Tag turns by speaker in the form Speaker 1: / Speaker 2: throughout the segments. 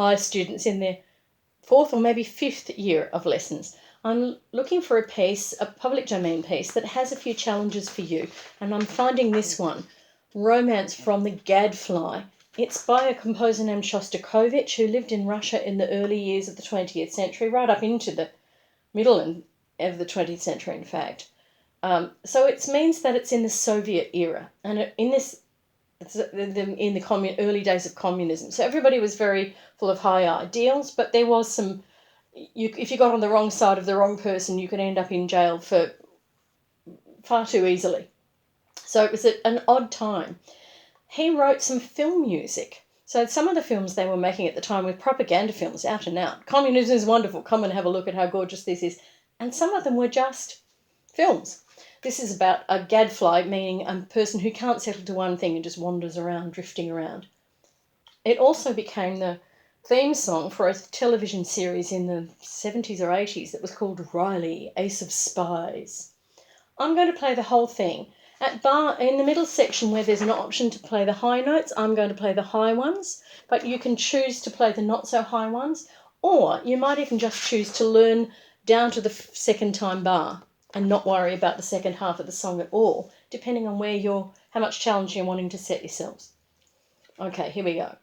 Speaker 1: high students in their 4th or maybe 5th year of lessons. I'm looking for a piece, a public domain piece, that has a few challenges for you, and I'm finding this one, Romance from the Gadfly. It's by a composer named Shostakovich, who lived in Russia in the early years of the 20th century, right up into the middle of the 20th century, in fact. So it means that it's in the Soviet era, and in the early days of communism. So everybody was very full of high ideals, but there was some. If you got on the wrong side of the wrong person, you could end up in jail for far too easily. So it was an odd time. He wrote some film music. So some of the films they were making at the time were propaganda films, out and out. Communism is wonderful. Come and have a look at how gorgeous this is. And some of them were just films. This is about a gadfly, meaning a person who can't settle to one thing and just wanders around, drifting around. It also became the theme song for a television series in the 70s or 80s that was called Riley, Ace of Spies. I'm going to play the whole thing. In the middle section where there's an option to play the high notes, I'm going to play the high ones, but you can choose to play the not so high ones, or you might even just choose to learn down to the second time bar and not worry about the second half of the song at all, depending on how much challenge you're wanting to set yourselves. Okay, here we go.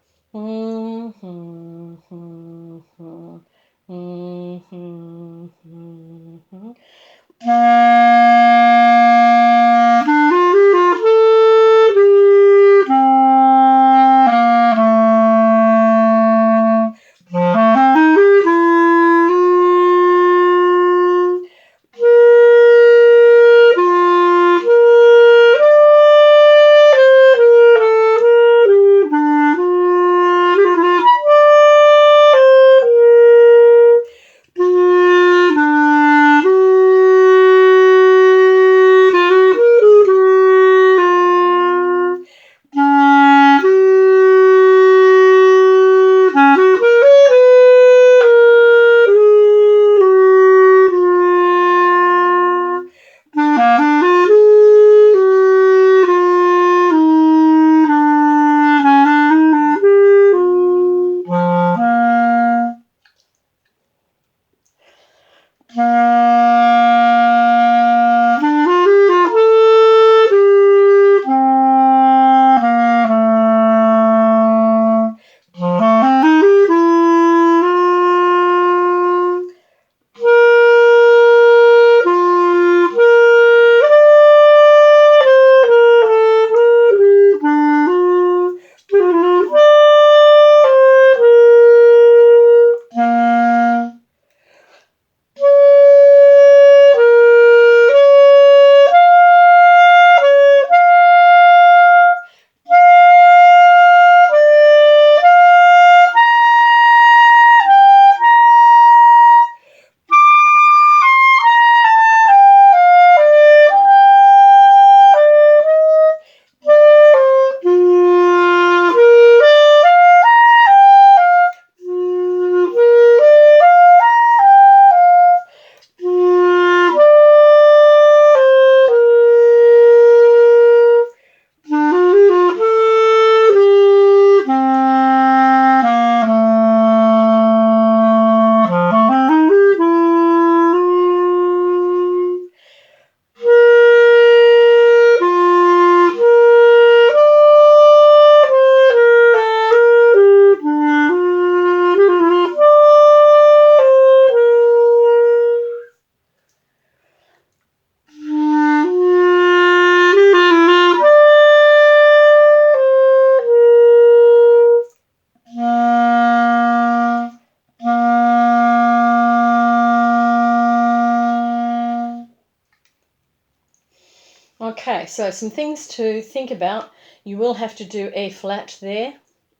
Speaker 1: Okay, so some things to think about. You will have to do E flat there.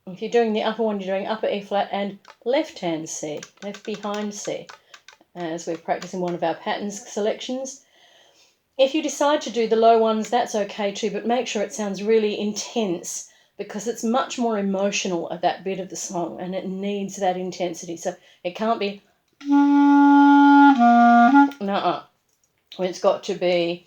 Speaker 1: If you're doing the upper one, you're doing upper E flat and left hand C, left behind C, as we're practicing one of our patterns selections. If you decide to do the low ones, that's okay too, but make sure it sounds really intense, because it's much more emotional at that bit of the song and it needs that intensity. So it can't be nuh-uh. It's got to be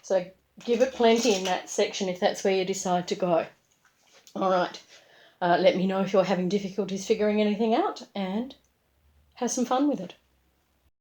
Speaker 1: So give it plenty in that section if that's where you decide to go. All right. Let me know if you're having difficulties figuring anything out, and have some fun with it.